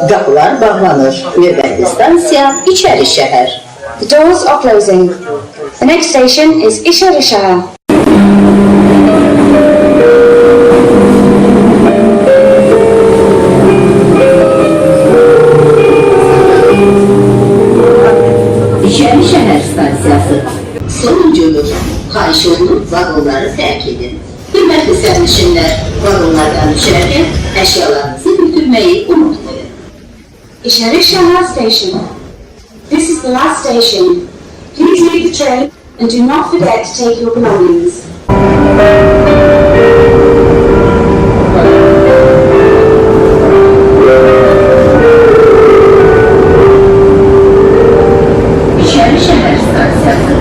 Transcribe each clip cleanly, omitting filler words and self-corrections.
Qapılar bağlanır. Növbəti stansiya İçəri şəhər. The doors are closing. The next station is İçərişəhər. İçəri şəhər stansiyası. Sonuncudur. Xahiş olunur, vaqonları tərk edin. Hörmətli sərnişinlər, vaqonlardan düşərkən əşyalarınızı götürməyi unutmayın. İçərişəhər station. This is the last station. Please leave the train and do not forget to take your belongings. İçəri şəhər stansiyası.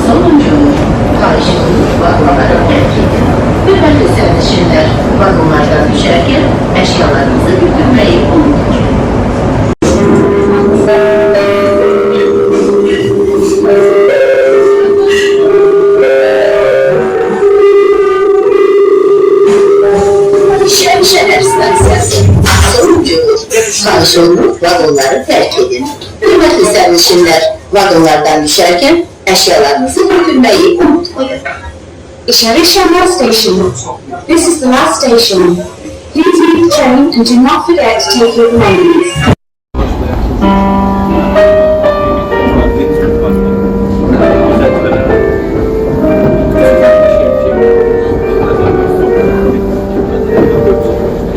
Sonuncudur. Xahiş olunur, vaqonları tərk edin. Hörmətli sərnişinlər, vaqonlardan düşərkən əşyalarınızı götürməyi unutmayın. İçəri şəhər stansiyası. Sonuncudur. Xahiş olunur, vaqonları tərk edin. Hörmətli sərnişinlər, vaqonlardan düşərkən əşyalarınızı götürməyi unutmayın. İçərişəhər station. This is the last station. Please leave the train and do not forget to take your belongings.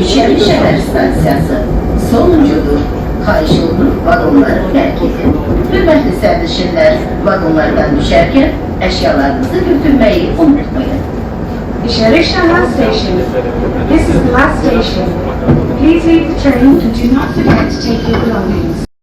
İçəri şəhər stansiyası. Sonuncudur. Xahiş olunur, vaqonları tərk edin. Hörmətli sərnişinlər, vaqonlardan düşərkən əşyalarınızı götürməyi unutmayın. İçərişəhər station. This is the last station. Please leave the train and do not forget to take your